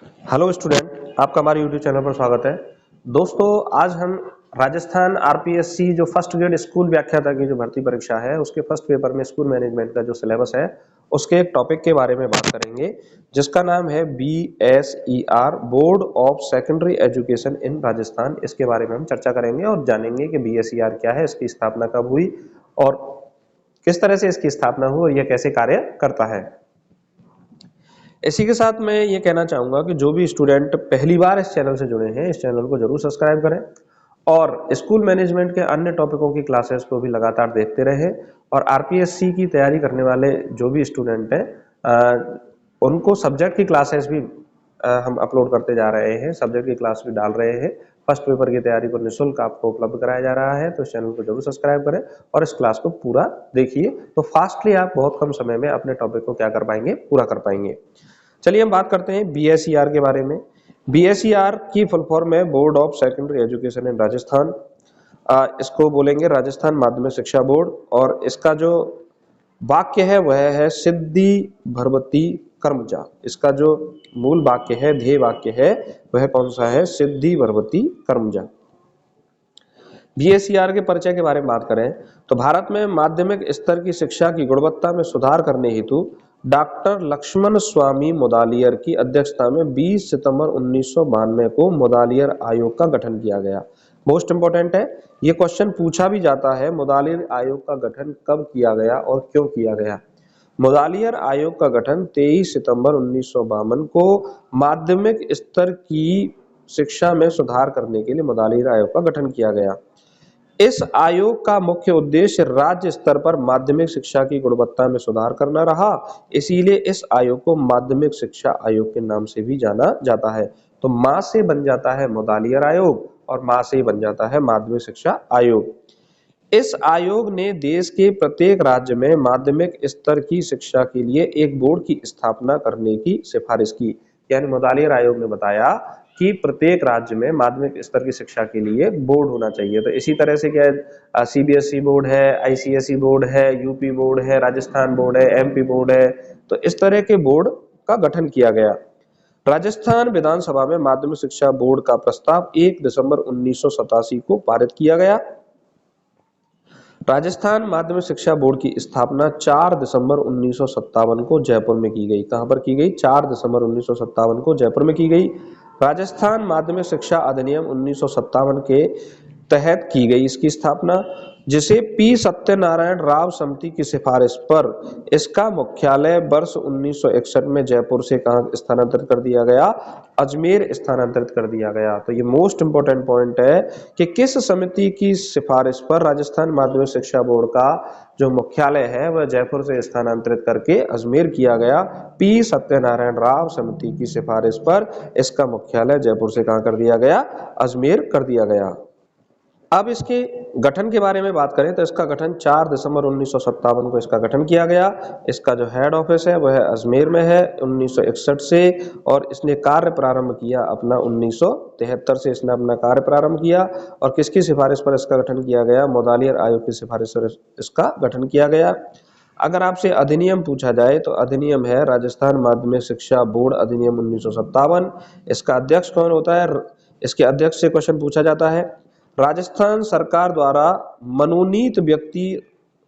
Hello student, आपका हमारे YouTube channel पर स्वागत है। दोस्तों, आज हम राजस्थान आरपीएससी जो फर्स्ट ग्रेड स्कूल व्याख्याता की जो भर्ती परीक्षा है उसके फर्स्ट पेपर में स्कूल मैनेजमेंट का जो सिलेबस है उसके एक टॉपिक के बारे में बात करेंगे जिसका नाम है BSER board of secondary education in Rajasthan. इसके बारे में हम चर्चा करेंगे और जानेंगे कि BSER क्या है, इसकी स्थापना कब हुई और किस तरह से इसकी स्थापना हुई और यह कैसे कार्य करता है। इसी के साथ मैं ये कहना चाहूँगा कि जो भी स्टूडेंट पहली बार इस चैनल से जुड़े हैं इस चैनल को जरूर सब्सक्राइब करें और स्कूल मैनेजमेंट के अन्य टॉपिकों की क्लासेस को भी लगातार देखते रहें। और आरपीएससी की तैयारी करने वाले जो भी स्टूडेंट हैं उनको सब्जेक्ट की क्लासेस भी हम अपलोड करते जा रहे हैं, सब्जेक्ट की क्लास भी डाल रहे हैं। फर्स्ट पेपर की तैयारी को निःशुल्क आपको उपलब्ध कराया जा रहा है, तो इस चैनल को जरूर सब्सक्राइब करें और इस क्लास को पूरा देखिए, तो फास्टली आप बहुत कम समय में अपने टॉपिक को क्या कर पाएंगे, पूरा कर पाएंगे। चलिए हम बात करते हैं BSER के बारे में। BSER की फुल फॉर्म है board of secondary education in Rajasthan. इसको बोलेंगे राजस्थान माध्यमिक शिक्षा बोर्ड और इसका जो वाक्य है वह है सिद्धि भरवती कर्मजा। इसका जो मूल वाक्य है, ध्येय वाक्य है, वह कौन सा है? सिद्धि भरवती कर्मजा। BSER के परिचय के बारे में बात करें तो भारत में माध्यमिक स्तर की शिक्षा की गुणवत्ता में सुधार करने हेतु डॉक्टर लक्ष्मण स्वामी मुदालियर की अध्यक्षता में 20 सितंबर 1992 को मुदालियर आयोग का गठन किया गया। मोस्ट इंपोर्टेंट है, ये क्वेश्चन पूछा भी जाता है, मुदालियर आयोग का गठन कब किया गया और क्यों किया गया। मुदालियर आयोग का गठन 23 सितंबर 1952 को माध्यमिक स्तर की शिक्षा में सुधार करने के लिए मुदालियर आयोग का गठन किया गया। इस आयोग का मुख्य उद्देश्य राज्य स्तर पर माध्यमिक शिक्षा की गुणवत्ता में सुधार करना रहा, इसीलिए इस आयोग को माध्यमिक शिक्षा आयोग के नाम से भी जाना जाता है। तो मां से बन जाता है मुदालियर आयोग और मां से ही बन जाता है माध्यमिक शिक्षा आयोग। इस आयोग ने देश के प्रत्येक राज्य में माध्यमिक स्तर की शिक्षा के लिए एक बोर्ड की स्थापना करने की सिफारिश की। यानी मुदालियर आयोग ने बताया कि प्रत्येक राज्य में माध्यमिक स्तर की शिक्षा के लिए बोर्ड होना चाहिए। तो इसी तरह से क्या है, CBSE बोर्ड है, ICSE बोर्ड है, यूपी बोर्ड है, राजस्थान बोर्ड है, MP बोर्ड है। तो इस तरह के बोर्ड का गठन किया गया। राजस्थान विधानसभा में माध्यमिक शिक्षा बोर्ड का प्रस्ताव 1 दिसंबर 1987 को पारित किया गया। राजस्थान माध्यमिक शिक्षा बोर्ड की स्थापना 4 दिसंबर 1957 को जयपुर में की गई। कहां पर की गई? 4 दिसंबर 1957 को जयपुर में की गई। राजस्थान माध्यमिक शिक्षा अधिनियम 1957 के तहत की गई इसकी स्थापना, जिसे P सत्यनारायण राव समिति की सिफारिश पर इसका मुख्यालय वर्ष 1961 में जयपुर से कहां स्थानांतरित कर दिया गया? अजमेर स्थानांतरित कर दिया गया। तो ये मोस्ट इंपोर्टेंट पॉइंट है कि किस समिति की सिफारिश पर राजस्थान माध्यमिक शिक्षा बोर्ड का जो मुख्यालय है वह जयपुर से स्थानांतरित करके अजमेर किया गया। P सत्यनारायण राव समिति की सिफारिश पर इसका मुख्यालय जयपुर से कहां कर दिया गया? अजमेर कर दिया गया। अब इसके गठन के बारे में बात करें तो इसका गठन 4 दिसंबर 1957 को इसका गठन किया गया। इसका जो हेड ऑफिस है वह अजमेर में है 1961 से, और इसने कार्य प्रारंभ किया अपना 1973 से इसने अपना कार्य प्रारंभ किया। और किसकी सिफारिश पर इसका गठन किया गया? मुदालियर आयोग की सिफारिश पर इसका गठन किया गया। अगर आपसे अधिनियम पूछा जाए तो अधिनियम है राजस्थान माध्यमिक शिक्षा बोर्ड अधिनियम 1957। इसका अध्यक्ष कौन होता है? इसके अध्यक्ष से क्वेश्चन पूछा जाता है। राजस्थान सरकार द्वारा मनोनीत व्यक्ति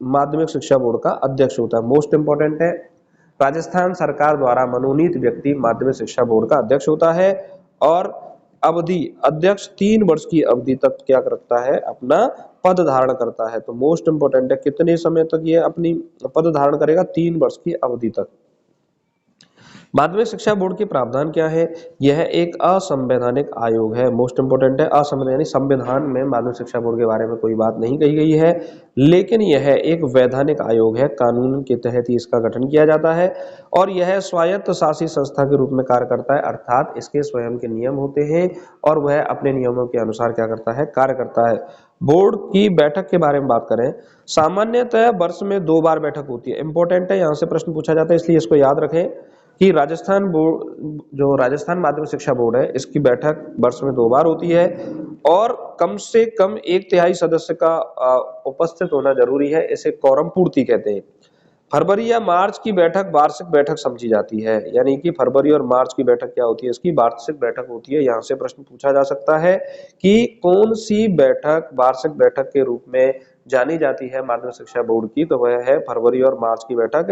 माध्यमिक शिक्षा बोर्ड का अध्यक्ष होता है। मोस्ट इंपोर्टेंट है, राजस्थान सरकार द्वारा मनोनीत व्यक्ति माध्यमिक शिक्षा बोर्ड का अध्यक्ष होता है। और अवधि, अध्यक्ष 3 वर्ष की अवधि तक क्या करता है? अपना पद धारण करता है। तो मोस्ट इंपोर्टेंट है, कितने समय तक ये अपनी पद धारण करेगा? 3 वर्ष की अवधि तक। माध्यमिक शिक्षा बोर्ड के प्रावधान क्या है? यह एक असंवैधानिक आयोग है। मोस्ट इंपोर्टेंट है, असंवैधानिक, यानी संविधान में माध्यमिक शिक्षा बोर्ड के बारे में कोई बात नहीं कही गई है, लेकिन यह एक वैधानिक आयोग है, कानून के तहत ही इसका गठन किया जाता है। और यह स्वायत्त शासी संस्था के रूप में कार्य करता है, अर्थात इसके स्वयं के नियम होते हैं और वह अपने नियमों के अनुसार क्या करता है? कार्य करता है। बोर्ड की बैठक के बारे में बात करें, सामान्यतः वर्ष में 2 बार बैठक होती है। इंपॉर्टेंट है, यहाँ से प्रश्न पूछा जाता है, इसलिए इसको याद रखें कि राजस्थान बोर्ड, जो राजस्थान माध्यमिक शिक्षा बोर्ड है, इसकी बैठक वर्ष में 2 बार होती है और कम से कम 1/3 सदस्य का उपस्थित होना जरूरी है। इसे कोरम पूर्ति कहते हैं। फरवरी या मार्च की बैठक वार्षिक बैठक समझी जाती है, यानी कि फरवरी और मार्च की बैठक क्या होती है, इसकी वार्षिक बैठक होती है। यहाँ से प्रश्न पूछा जा सकता है कि कौन सी बैठक वार्षिक बैठक के रूप में जानी जाती है माध्यमिक शिक्षा बोर्ड की, तो वह है फरवरी और मार्च की बैठक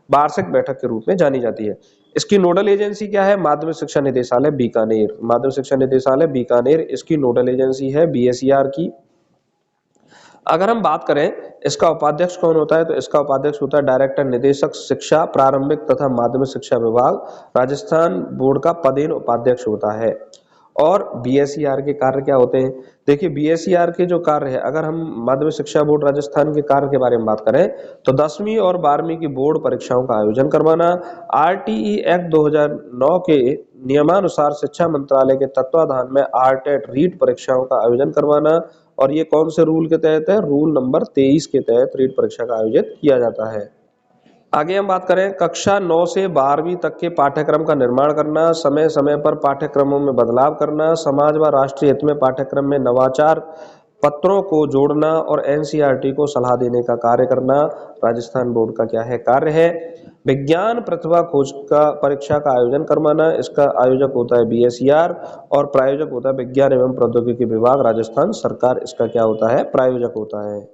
वार्षिक बैठक के रूप में जानी जाती है। इसकी नोडल एजेंसी क्या है, माध्यमिक शिक्षा निदेशालय बीकानेर, माध्यमिक शिक्षा निदेशालय बीकानेर इसकी नोडल एजेंसी है बीएसईआर की। अगर हम बात करें इसका उपाध्यक्ष कौन होता है, तो इसका उपाध्यक्ष होता है डायरेक्टर निदेशक शिक्षा प्रारंभिक तथा माध्यमिक शिक्षा विभाग, राजस्थान बोर्ड का पदेन उपाध्यक्ष होता है। और बीएसईआर के कार्य क्या होते हैं, देखिए बीएसईआर के जो कार्य है, अगर हम माध्यमिक शिक्षा बोर्ड राजस्थान के कार्य के बारे में बात करें तो 10वीं और 12वीं की बोर्ड परीक्षाओं का आयोजन करवाना, आरटीई एक्ट 2009 के नियमानुसार शिक्षा मंत्रालय के तत्वाधान में आरटेट रीट परीक्षाओं का आयोजन करवाना, और ये कौन से रूल के तहत है, रूल नंबर 23 के तहत रीट परीक्षा का आयोजित किया जाता है। आगे हम बात करें कक्षा 9 से 12वीं तक के पाठ्यक्रम का निर्माण करना, समय समय पर पाठ्यक्रमों में बदलाव करना, समाज व राष्ट्रीय हित में पाठ्यक्रम में नवाचार पत्रों को जोड़ना और एनसीईआरटी को सलाह देने का कार्य करना राजस्थान बोर्ड का क्या है, कार्य है। विज्ञान प्रतिभा खोज का परीक्षा का आयोजन करवाना, इसका आयोजक होता है बीएसईआर और प्रायोजक होता है विज्ञान एवं प्रौद्योगिकी विभाग राजस्थान सरकार, इसका क्या होता है, प्रायोजक होता है।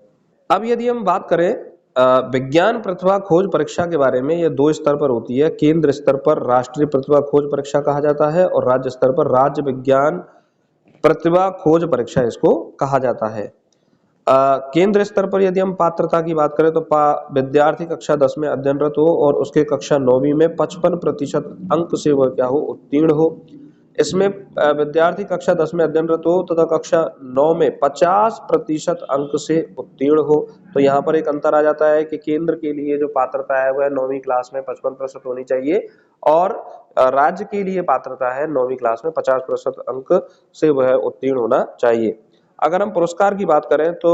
अब यदि हम बात करें विज्ञान प्रतिभा खोज परीक्षा के बारे में, ये 2 स्तर पर होती है। केंद्र स्तर पर राष्ट्रीय प्रतिभा खोज परीक्षा कहा जाता है और राज्य स्तर पर राज्य विज्ञान प्रतिभा खोज परीक्षा इसको कहा जाता है। केंद्र स्तर पर यदि हम पात्रता की बात करें तो विद्यार्थी कक्षा 10 में अध्ययनरत हो और उसके कक्षा 9वीं में 55% अंक से वह क्या हो, उत्तीर्ण हो। इसमें विद्यार्थी कक्षा 10 में अध्ययनरत हो तथा कक्षा 9 में 50% अंक से उत्तीर्ण हो। तो यहाँ पर एक अंतर आ जाता है कि केंद्र के लिए जो पात्रता है वह 9वीं क्लास में 55% होनी चाहिए और राज्य के लिए पात्रता है 9वीं क्लास में 50% अंक से वह उत्तीर्ण होना चाहिए। अगर हम पुरस्कार की बात करें तो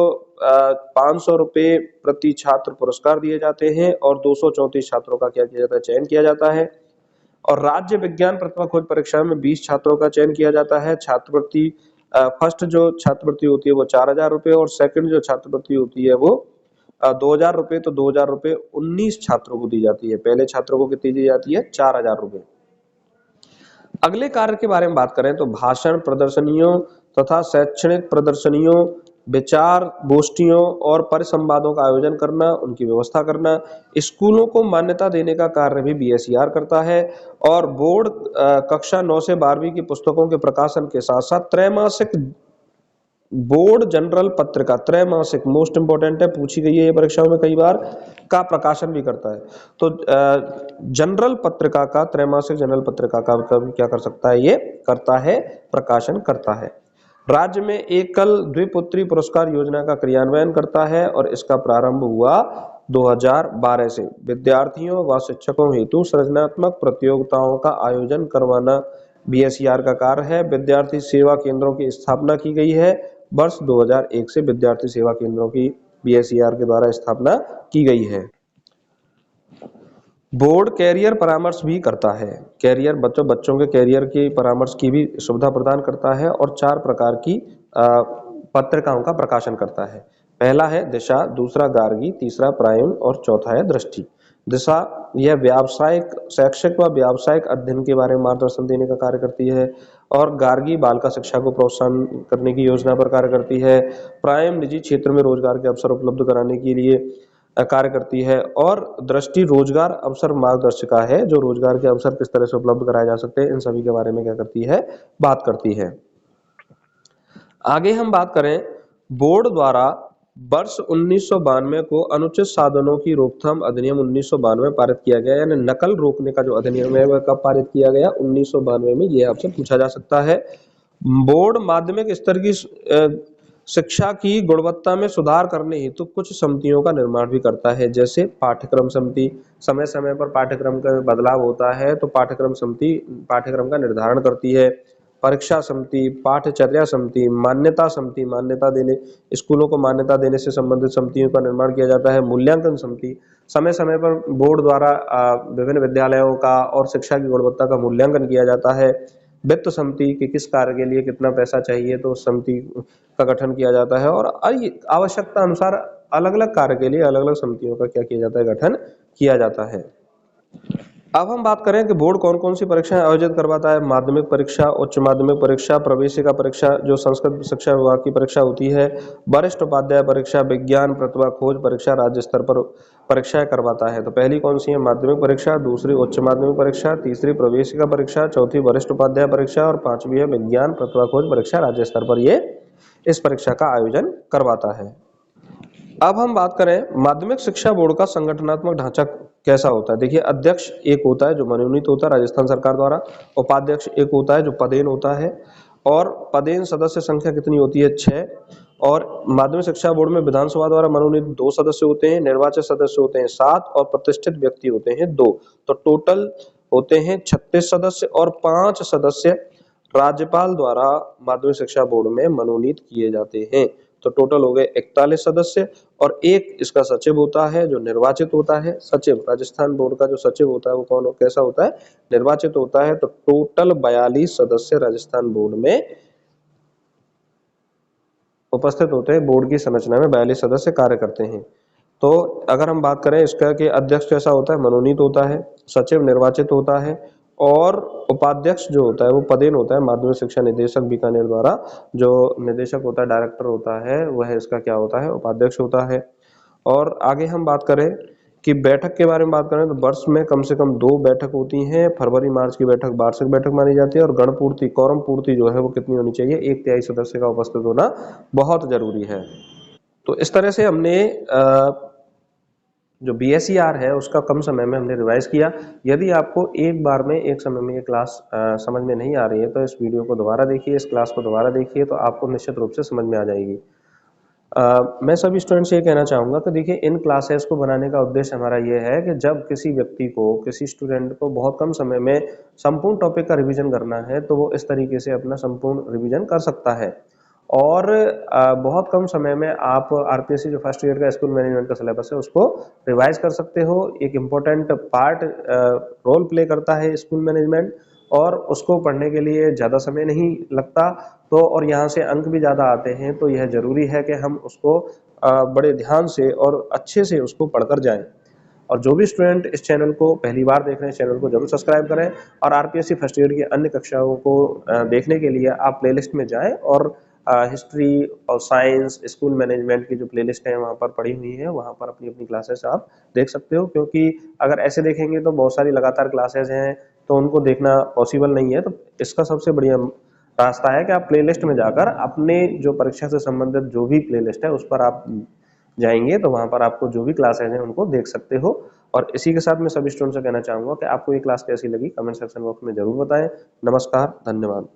500 रुपये प्रति छात्र पुरस्कार दिए जाते हैं और 234 छात्रों का क्या किया जाता है, चयन किया जाता है। और राज्य विज्ञान प्रतिभा खोज परीक्षा में 20 छात्रों का चयन किया जाता है। छात्रवृत्ति फर्स्ट जो छात्रवृत्ति होती है वो 4000 रुपये और सेकंड जो छात्रवृत्ति होती है वो 2000 रुपये। तो 2000 रुपये 19 छात्रों को दी जाती है, पहले छात्रों को कितनी दी जाती है, 4000 रुपये। अगले कार्य के बारे में बात करें तो भाषण प्रदर्शनियों तथा शैक्षणिक प्रदर्शनियों, विचार गोष्ठियों और परिसंवादों का आयोजन करना, उनकी व्यवस्था करना। स्कूलों को मान्यता देने का कार्य भी बीएसईआर करता है और बोर्ड कक्षा 9 से 12वीं की पुस्तकों के प्रकाशन के साथ साथ त्रैमासिक बोर्ड जनरल पत्रिका, त्रैमासिक मोस्ट इंपोर्टेंट है, पूछी गई है ये परीक्षाओं में कई बार, का प्रकाशन भी करता है। तो जनरल पत्रिका का, त्रैमासिक जनरल पत्रिका का भी क्या कर सकता है, ये करता है, प्रकाशन करता है। राज्य में एकल द्विपुत्री पुरस्कार योजना का क्रियान्वयन करता है और इसका प्रारंभ हुआ 2012 से। विद्यार्थियों व शिक्षकों हेतु सृजनात्मक प्रतियोगिताओं का आयोजन करवाना बीएसईआर का कार्य है। विद्यार्थी सेवा केंद्रों की स्थापना की गई है। वर्ष 2001 से विद्यार्थी सेवा केंद्रों की बीएसईआर के द्वारा स्थापना की गई है। बोर्ड कैरियर परामर्श भी करता है, कैरियर बच्चों के कैरियर की परामर्श की भी सुविधा प्रदान करता है और 4 प्रकार की पत्रिकाओं का प्रकाशन करता है। पहला है दिशा, दूसरा गार्गी, तीसरा प्राइम और चौथा है दृष्टि। दिशा यह व्यावसायिक, शैक्षिक व व्यावसायिक अध्ययन के बारे में मार्गदर्शन देने का कार्य करती है और गार्गी बालिका शिक्षा को प्रोत्साहन करने की योजना पर कार्य करती है। प्राइम निजी क्षेत्र में रोजगार के अवसर उपलब्ध कराने के लिए कार्य करती है और दृष्टि रोजगार अवसर मार्गदर्शिका है, जो रोजगार के अवसर किस तरह से उपलब्ध कराए जा सकते हैं इन सभी के बारे में क्या करती है, बात करती है। आगे हम बात करें बोर्ड द्वारा वर्ष 1992 को अनुचित साधनों की रोकथाम अधिनियम 1992 पारित किया गया, यानी नकल रोकने का जो अधिनियम है वह कब पारित किया गया, 1992 में। यह आपसे पूछा जा सकता है। बोर्ड माध्यमिक स्तर की शिक्षा की गुणवत्ता में सुधार करने हेतु कुछ समितियों का निर्माण भी करता है, जैसे पाठ्यक्रम समिति। समय समय पर पाठ्यक्रम का बदलाव होता है तो पाठ्यक्रम समिति पाठ्यक्रम का निर्धारण करती है। परीक्षा समिति, पाठ्यचर्या समिति, मान्यता समिति, मान्यता देने, स्कूलों को मान्यता देने से संबंधित समितियों का निर्माण किया जाता है। मूल्यांकन समिति, समय समय पर बोर्ड द्वारा विभिन्न विद्यालयों का और शिक्षा की गुणवत्ता का मूल्यांकन किया जाता है। वित्त समिति कि किस कार्य के लिए कितना पैसा चाहिए तो समिति का गठन किया जाता है और आवश्यकता अनुसार अलग अलग कार्य के लिए अलग अलग समितियों का क्या किया जाता है, गठन किया जाता है। अब हम बात करें कि बोर्ड कौन कौन सी परीक्षाएं आयोजित करवाता है। माध्यमिक परीक्षा, उच्च माध्यमिक परीक्षा, प्रवेशिका परीक्षा जो संस्कृत शिक्षा विभाग की परीक्षा होती है, वरिष्ठ उपाध्याय परीक्षा, विज्ञान प्रतिभा खोज परीक्षा, राज्य स्तर पर परीक्षाएं करवाता है। तो पहली कौन सी है? माध्यमिक परीक्षा, दूसरी उच्च माध्यमिक परीक्षा, तीसरी प्रवेशिका परीक्षा, चौथी वरिष्ठ उपाध्याय परीक्षा और पांचवी है विज्ञान प्रतिभा खोज परीक्षा। राज्य स्तर पर ये इस परीक्षा का आयोजन करवाता है। अब हम बात करें माध्यमिक शिक्षा बोर्ड का संगठनात्मक ढांचा कैसा होता है। देखिए, अध्यक्ष एक होता है जो मनोनीत होता है राजस्थान सरकार द्वारा, उपाध्यक्ष एक होता है जो पदेन होता है, और पदेन सदस्य संख्या कितनी होती है? 6। और माध्यमिक शिक्षा बोर्ड में विधानसभा द्वारा मनोनीत 2 सदस्य होते हैं, निर्वाचित सदस्य होते हैं 7 और प्रतिष्ठित व्यक्ति होते हैं 2। तो टोटल होते हैं 36 सदस्य और 5 सदस्य राज्यपाल द्वारा माध्यमिक शिक्षा बोर्ड में मनोनीत किए जाते हैं। तो टोटल हो गए 41 सदस्य और एक इसका सचिव होता है जो निर्वाचित होता है। सचिव, राजस्थान बोर्ड का जो सचिव होता है वो कौन कैसा होता है? निर्वाचित होता है। तो टोटल 42 सदस्य राजस्थान बोर्ड में उपस्थित होते हैं। बोर्ड की संरचना में 42 सदस्य कार्य करते हैं। तो अगर हम बात करें इसका कि अध्यक्ष कैसा होता है? मनोनीत होता है, सचिव निर्वाचित होता है और उपाध्यक्ष जो होता है वो पदेन होता है। माध्यमिक शिक्षा निदेशक बीकानेर द्वारा जो निदेशक होता है, डायरेक्टर होता है, वह इसका क्या होता है? उपाध्यक्ष होता है। और आगे हम बात करें कि बैठक के बारे में बात करें तो वर्ष में कम से कम 2 बैठक होती हैं। फरवरी मार्च की बैठक वार्षिक बैठक मानी जाती है और गण पूर्ति, कोरम पूर्ति जो है वो कितनी होनी चाहिए? 1/3 सदस्य का उपस्थित होना बहुत जरूरी है। तो इस तरह से हमने जो BSER है उसका कम समय में हमने रिवाइज किया। यदि आपको एक बार में एक समय में ये क्लास समझ में नहीं आ रही है तो इस वीडियो को दोबारा देखिए, इस क्लास को दोबारा देखिए, तो आपको निश्चित रूप से समझ में आ जाएगी। मैं सभी स्टूडेंट्स से ये कहना चाहूँगा कि देखिए, इन क्लासेस को बनाने का उद्देश्य हमारा ये है कि जब किसी व्यक्ति को, किसी स्टूडेंट को बहुत कम समय में संपूर्ण टॉपिक का रिवीजन करना है तो वो इस तरीके से अपना संपूर्ण रिवीजन कर सकता है। और बहुत कम समय में आप RPSC जो फर्स्ट ईयर का स्कूल मैनेजमेंट का सिलेबस है उसको रिवाइज कर सकते हो। एक इम्पोर्टेंट पार्ट रोल प्ले करता है स्कूल मैनेजमेंट और उसको पढ़ने के लिए ज़्यादा समय नहीं लगता, तो और यहाँ से अंक भी ज़्यादा आते हैं। तो यह ज़रूरी है कि हम उसको बड़े ध्यान से और अच्छे से उसको पढ़कर जाएं। और जो भी स्टूडेंट इस चैनल को पहली बार देख रहे हैं, चैनल को जरूर सब्सक्राइब करें और RPSC फर्स्ट ईयर की अन्य कक्षाओं को देखने के लिए आप प्लेलिस्ट में जाएं और हिस्ट्री और साइंस, स्कूल मैनेजमेंट की जो प्लेलिस्ट है वहाँ पर पड़ी हुई है, वहाँ पर अपनी अपनी क्लासेस आप देख सकते हो। क्योंकि अगर ऐसे देखेंगे तो बहुत सारी लगातार क्लासेस हैं तो उनको देखना पॉसिबल नहीं है। तो इसका सबसे बढ़िया रास्ता है कि आप प्लेलिस्ट में जाकर अपने जो परीक्षा से संबंधित जो भी प्लेलिस्ट है उस पर आप जाएंगे तो वहां पर आपको जो भी क्लासेस हैं उनको देख सकते हो। और इसी के साथ मैं सभी स्टूडेंट्स से कहना चाहूंगा कि आपको ये क्लास कैसी लगी कमेंट सेक्शन बॉक्स में जरूर बताएं। नमस्कार, धन्यवाद।